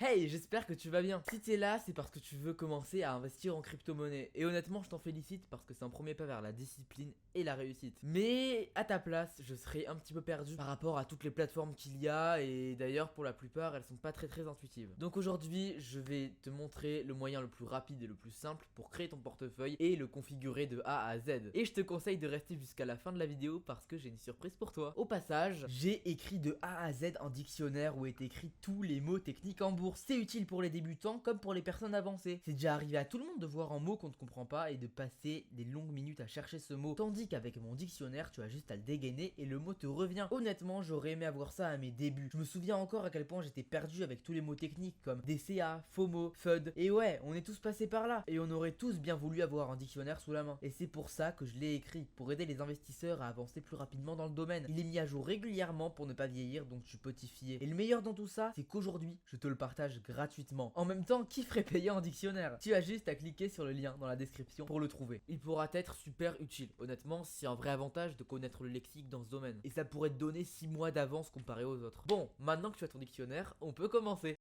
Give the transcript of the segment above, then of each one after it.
Hey, j'espère que tu vas bien. Si t'es là, c'est parce que tu veux commencer à investir en crypto-monnaie. Et honnêtement, je t'en félicite parce que c'est un premier pas vers la discipline et la réussite. Mais à ta place, je serais un petit peu perdu par rapport à toutes les plateformes qu'il y a. Et d'ailleurs, pour la plupart, elles sont pas très intuitives. Donc aujourd'hui, je vais te montrer le moyen le plus rapide et le plus simple pour créer ton portefeuille et le configurer de A à Z. Et je te conseille de rester jusqu'à la fin de la vidéo parce que j'ai une surprise pour toi. Au passage, j'ai écrit de A à Z un dictionnaire où est écrit tous les mots techniques en bourse. C'est utile pour les débutants comme pour les personnes avancées. C'est déjà arrivé à tout le monde de voir un mot qu'on ne comprend pas et de passer des longues minutes à chercher ce mot. Tandis qu'avec mon dictionnaire, tu as juste à le dégainer et le mot te revient. Honnêtement, j'aurais aimé avoir ça à mes débuts. Je me souviens encore à quel point j'étais perdu avec tous les mots techniques comme DCA, FOMO, FUD. Et ouais, on est tous passés par là. Et on aurait tous bien voulu avoir un dictionnaire sous la main. Et c'est pour ça que je l'ai écrit, pour aider les investisseurs à avancer plus rapidement dans le domaine. Il est mis à jour régulièrement pour ne pas vieillir, donc tu peux t'y fier. Et le meilleur dans tout ça, c'est qu'aujourd'hui, je te le partage gratuitement. En même temps, qui ferait payer un dictionnaire? Tu as juste à cliquer sur le lien dans la description pour le trouver. Il pourra être super utile. Honnêtement, c'est un vrai avantage de connaître le lexique dans ce domaine. Et ça pourrait te donner 6 mois d'avance comparé aux autres. Bon, maintenant que tu as ton dictionnaire, on peut commencer.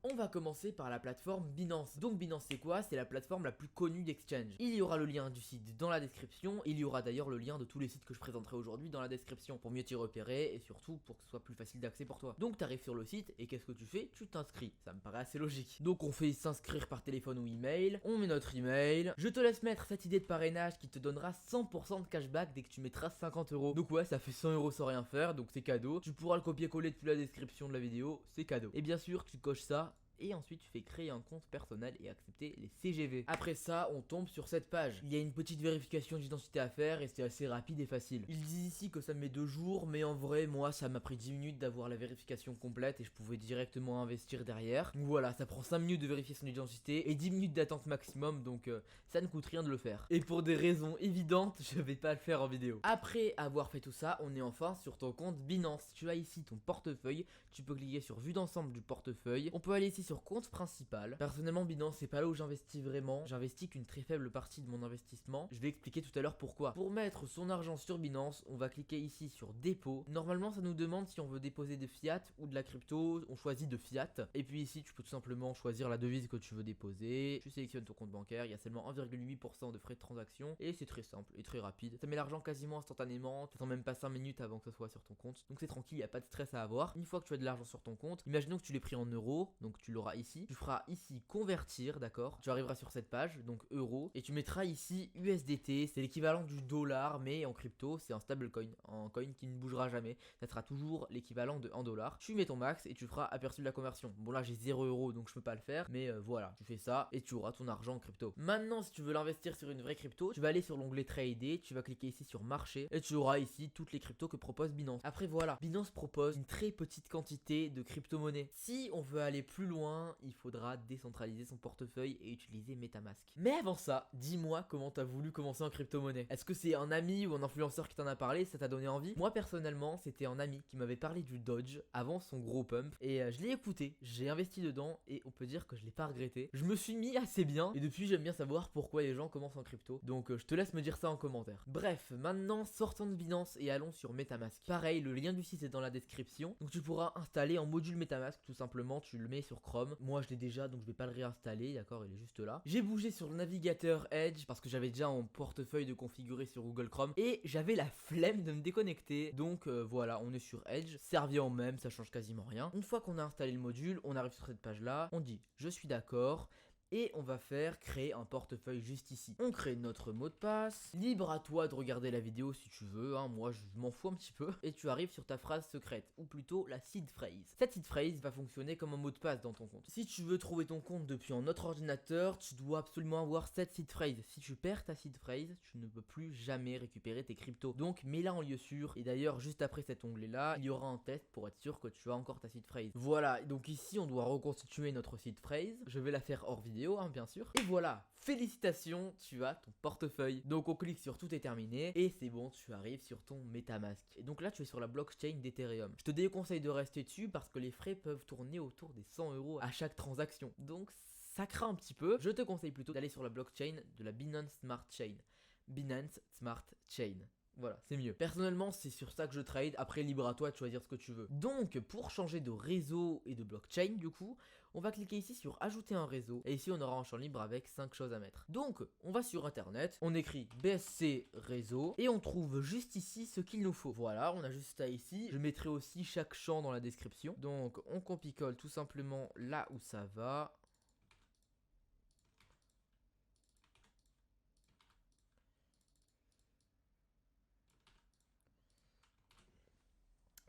On va commencer par la plateforme Binance. Donc Binance c'est quoi? C'est la plateforme la plus connue d'exchange. Il y aura le lien du site dans la description. Il y aura d'ailleurs le lien de tous les sites que je présenterai aujourd'hui dans la description pour mieux t'y repérer et surtout pour que ce soit plus facile d'accès pour toi. Donc t'arrives sur le site et qu'est-ce que tu fais? Tu t'inscris. Ça me paraît assez logique. Donc on fait s'inscrire par téléphone ou email. On met notre email. Je te laisse mettre cette idée de parrainage qui te donnera 100% de cashback dès que tu mettras 50 euros. Donc ouais, ça fait 100 euros sans rien faire, donc c'est cadeau. Tu pourras le copier-coller depuis la description de la vidéo, c'est cadeau. Et bien sûr, tu coches ça. Et ensuite tu fais créer un compte personnel et accepter les CGV. Après ça on tombe sur cette page. Il y a une petite vérification d'identité à faire et c'est assez rapide et facile. Ils disent ici que ça met 2 jours, mais en vrai moi ça m'a pris 10 minutes d'avoir la vérification complète et je pouvais directement investir derrière. Donc voilà, ça prend 5 minutes de vérifier son identité et 10 minutes d'attente maximum, donc ça ne coûte rien de le faire. Et pour des raisons évidentes, je vais pas le faire en vidéo. Après avoir fait tout ça, on est enfin sur ton compte Binance. Tu as ici ton portefeuille, tu peux cliquer sur vue d'ensemble du portefeuille. On peut aller ici sur compte principal. Personnellement Binance c'est pas là où j'investis vraiment. J'investis qu'une très faible partie de mon investissement. Je vais expliquer tout à l'heure pourquoi. Pour mettre son argent sur Binance, on va cliquer ici sur dépôt. Normalement ça nous demande si on veut déposer de fiat ou de la crypto. On choisit de fiat. Et puis ici tu peux tout simplement choisir la devise que tu veux déposer. Tu sélectionnes ton compte bancaire. Il y a seulement 1,8% de frais de transaction. Et c'est très simple et très rapide. Ça met l'argent quasiment instantanément. Tu attends même pas 5 minutes avant que ce soit sur ton compte. Donc c'est tranquille, il n'y a pas de stress à avoir. Une fois que tu as de l'argent sur ton compte, imaginons que tu l'aies pris en euros. Donc tu l'auras ici. Tu feras ici convertir, d'accord? Tu arriveras sur cette page, donc euros, et tu mettras ici USDT, c'est l'équivalent du dollar, mais en crypto, c'est un stablecoin, un coin qui ne bougera jamais. Ça sera toujours l'équivalent de 1 dollar. Tu mets ton max et tu feras aperçu de la conversion. Bon là j'ai 0 euros donc je peux pas le faire, mais voilà, tu fais ça et tu auras ton argent en crypto. Maintenant si tu veux l'investir sur une vraie crypto, tu vas aller sur l'onglet trader, tu vas cliquer ici sur marché et tu auras ici toutes les cryptos que propose Binance. Après voilà, Binance propose une très petite quantité de crypto-monnaies. Si on veut aller plus loin, il faudra décentraliser son portefeuille et utiliser MetaMask. Mais avant ça, dis-moi comment t'as voulu commencer en crypto-monnaie. Est-ce que c'est un ami ou un influenceur qui t'en a parlé, ça t'a donné envie? Moi personnellement, c'était un ami qui m'avait parlé du Doge avant son gros pump et je l'ai écouté, j'ai investi dedans et on peut dire que je l'ai pas regretté. Je me suis mis assez bien et depuis j'aime bien savoir pourquoi les gens commencent en crypto. Donc je te laisse me dire ça en commentaire. Bref, maintenant sortons de Binance et allons sur MetaMask. Pareil, le lien du site est dans la description. Donc tu pourras installer un module MetaMask tout simplement, tu le mets sur Chrome. Moi je l'ai déjà donc je vais pas le réinstaller, d'accord, il est juste là. J'ai bougé sur le navigateur Edge parce que j'avais déjà un portefeuille de configurer sur Google Chrome et j'avais la flemme de me déconnecter. Donc voilà, on est sur Edge, ça revient au même, ça change quasiment rien. Une fois qu'on a installé le module, on arrive sur cette page là, on dit je suis d'accord. Et on va faire créer un portefeuille juste ici. On crée notre mot de passe. Libre à toi de regarder la vidéo si tu veux, hein. Moi je m'en fous un petit peu. Et tu arrives sur ta phrase secrète, ou plutôt la seed phrase. Cette seed phrase va fonctionner comme un mot de passe dans ton compte. Si tu veux trouver ton compte depuis un autre ordinateur, tu dois absolument avoir cette seed phrase. Si tu perds ta seed phrase, tu ne peux plus jamais récupérer tes cryptos. Donc mets-la en lieu sûr. Et d'ailleurs juste après cet onglet là, il y aura un test pour être sûr que tu as encore ta seed phrase. Voilà, donc ici on doit reconstituer notre seed phrase. Je vais la faire hors vidéo. vidéo, hein, bien sûr. Et voilà, félicitations, tu as ton portefeuille. Donc on clique sur tout est terminé et c'est bon, tu arrives sur ton MetaMask. Et donc là, tu es sur la blockchain d'Ethereum. Je te déconseille de rester dessus parce que les frais peuvent tourner autour des 100 € à chaque transaction. Donc ça craint un petit peu. Je te conseille plutôt d'aller sur la blockchain de la Binance Smart Chain. Binance Smart Chain. Voilà, c'est mieux. Personnellement, c'est sur ça que je trade. Après, libre à toi de choisir ce que tu veux. Donc, pour changer de réseau et de blockchain, du coup, on va cliquer ici sur ajouter un réseau. Et ici, on aura un champ libre avec 5 choses à mettre. Donc, on va sur internet, on écrit BSC réseau et on trouve juste ici ce qu'il nous faut. Voilà, on a juste ça ici. Je mettrai aussi chaque champ dans la description. Donc, on copie-colle tout simplement là où ça va.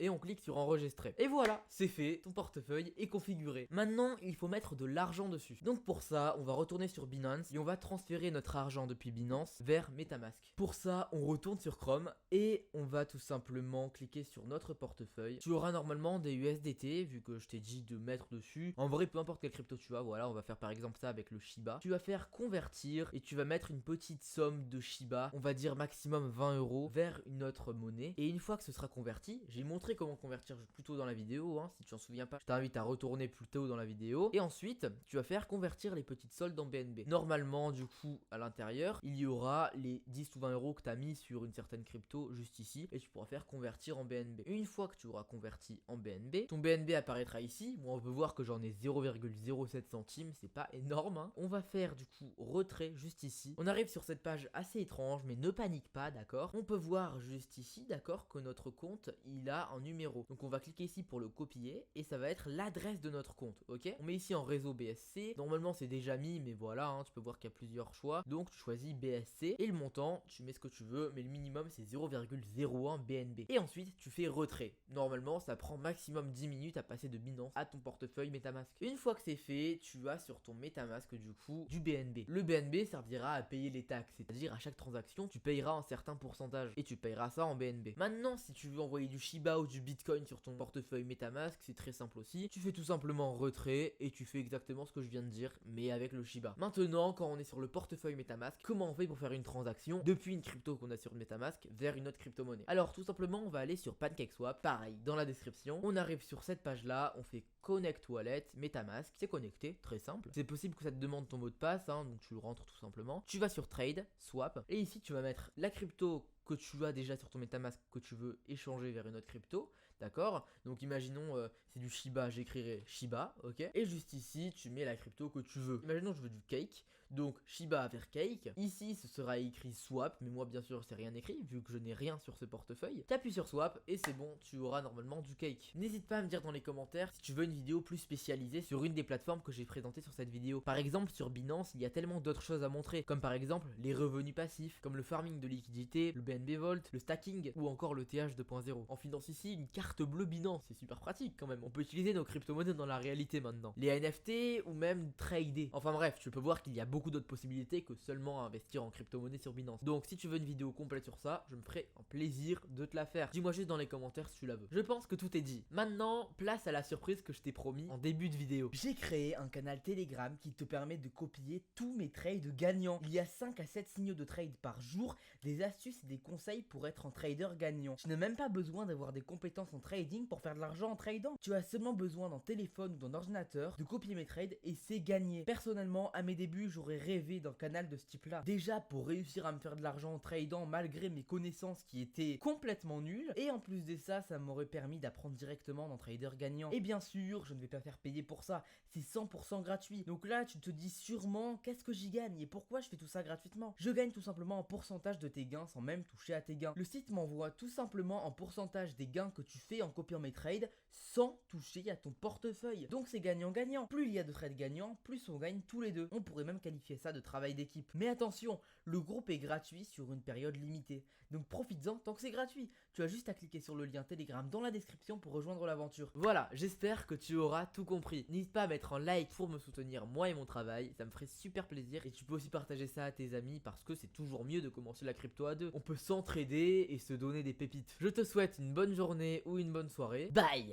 Et on clique sur enregistrer. Et voilà, c'est fait, ton portefeuille est configuré. Maintenant, il faut mettre de l'argent dessus. Donc pour ça, on va retourner sur Binance et on va transférer notre argent depuis Binance vers MetaMask. Pour ça, on retourne sur Chrome et on va tout simplement cliquer sur notre portefeuille. Tu auras normalement des USDT, vu que je t'ai dit de mettre dessus. En vrai, peu importe quelle crypto tu as, voilà, on va faire par exemple ça avec le Shiba. Tu vas faire convertir et tu vas mettre une petite somme de Shiba, on va dire maximum 20 €, vers une autre monnaie. Et une fois que ce sera converti, j'ai montré comment convertir plus tôt dans la vidéo, hein, si tu en souviens pas, je t'invite à retourner plus tôt dans la vidéo. Et ensuite, tu vas faire convertir les petites soldes en BNB. Normalement, du coup, à l'intérieur, il y aura les 10 ou 20 € que tu as mis sur une certaine crypto juste ici et tu pourras faire convertir en BNB. Une fois que tu auras converti en BNB, ton BNB apparaîtra ici. Moi, on peut voir que j'en ai 0,07 centimes, c'est pas énorme, hein. On va faire du coup retrait juste ici. On arrive sur cette page assez étrange, mais ne panique pas, d'accord. On peut voir juste ici, d'accord, que notre compte, il a un numéro. Donc on va cliquer ici pour le copier et ça va être l'adresse de notre compte, ok. On met ici en réseau BSC. Normalement c'est déjà mis, mais voilà, hein, tu peux voir qu'il y a plusieurs choix. Donc tu choisis BSC et le montant, tu mets ce que tu veux, mais le minimum c'est 0,01 BNB. Et ensuite tu fais retrait. Normalement ça prend maximum 10 minutes à passer de Binance à ton portefeuille MetaMask. Une fois que c'est fait, tu as sur ton MetaMask du coup du BNB. Le BNB servira à payer les taxes, c'est-à-dire à chaque transaction tu payeras un certain pourcentage et tu payeras ça en BNB. Maintenant si tu veux envoyer du Shiba ou du Bitcoin sur ton portefeuille MetaMask, c'est très simple aussi. Tu fais tout simplement retrait et tu fais exactement ce que je viens de dire, mais avec le Shiba. Maintenant, quand on est sur le portefeuille MetaMask, comment on fait pour faire une transaction depuis une crypto qu'on a sur MetaMask vers une autre crypto-monnaie? Alors, tout simplement, on va aller sur PancakeSwap. Pareil, dans la description, on arrive sur cette page-là, on fait Connect Wallet, MetaMask, c'est connecté, très simple. C'est possible que ça te demande ton mot de passe, hein, donc tu le rentres tout simplement. Tu vas sur Trade, Swap, et ici tu vas mettre la crypto que tu as déjà sur ton MetaMask que tu veux échanger vers une autre crypto, d'accord? Donc imaginons c'est du Shiba, j'écrirai Shiba, ok? Et juste ici tu mets la crypto que tu veux. Imaginons je veux du Cake, donc Shiba vers Cake. Ici ce sera écrit Swap, mais moi bien sûr c'est rien écrit vu que je n'ai rien sur ce portefeuille. T'appuies sur Swap et c'est bon, tu auras normalement du Cake. N'hésite pas à me dire dans les commentaires si tu veux une vidéo plus spécialisée sur une des plateformes que j'ai présentées sur cette vidéo. Par exemple sur Binance il y a tellement d'autres choses à montrer, comme par exemple les revenus passifs, comme le farming de liquidité, le BNB Vault, le stacking ou encore le TH 2.0. On finance ici une carte bleue Binance, c'est super pratique quand même. On peut utiliser nos crypto-monnaies dans la réalité maintenant. Les NFT ou même trader. Enfin bref, tu peux voir qu'il y a beaucoup d'autres possibilités que seulement investir en crypto-monnaie sur Binance. Donc si tu veux une vidéo complète sur ça, je me ferai un plaisir de te la faire. Dis-moi juste dans les commentaires si tu la veux. Je pense que tout est dit. Maintenant, place à la surprise que je t'ai promis en début de vidéo. J'ai créé un canal Telegram qui te permet de copier tous mes trades gagnants. Il y a 5 à 7 signaux de trade par jour, des astuces et des conseils pour être un trader gagnant. Tu n'as même pas besoin d'avoir des compétences en trading pour faire de l'argent en tradant. Tu as seulement besoin d'un téléphone ou d'un ordinateur, de copier mes trades et c'est gagné. Personnellement, à mes débuts, j'aurais rêvé d'un canal de ce type-là. Déjà pour réussir à me faire de l'argent en tradant malgré mes connaissances qui étaient complètement nulles. Et en plus de ça, ça m'aurait permis d'apprendre directement d'un trader gagnant. Et bien sûr, je ne vais pas faire payer pour ça. C'est 100% gratuit. Donc là, tu te dis sûrement qu'est-ce que j'y gagne et pourquoi je fais tout ça gratuitement. Je gagne tout simplement un pourcentage de tes gains sans même toucher à tes gains. Le site m'envoie tout simplement un pourcentage des gains que tu fais en copiant mes trades sans toucher à ton portefeuille. Donc c'est gagnant-gagnant. Plus il y a de trades gagnants, plus on gagne tous les deux. On pourrait même qualifier ça de travail d'équipe. Mais attention, le groupe est gratuit sur une période limitée. Donc profites-en tant que c'est gratuit. Tu as juste à cliquer sur le lien Telegram dans la description pour rejoindre l'aventure. Voilà, j'espère que tu auras tout compris. N'hésite pas à mettre un like pour me soutenir moi et mon travail, ça me ferait super plaisir. Et tu peux aussi partager ça à tes amis parce que c'est toujours mieux de commencer la crypto à deux. On peut s'entraider et se donner des pépites. Je te souhaite une bonne journée ou une bonne soirée. Bye!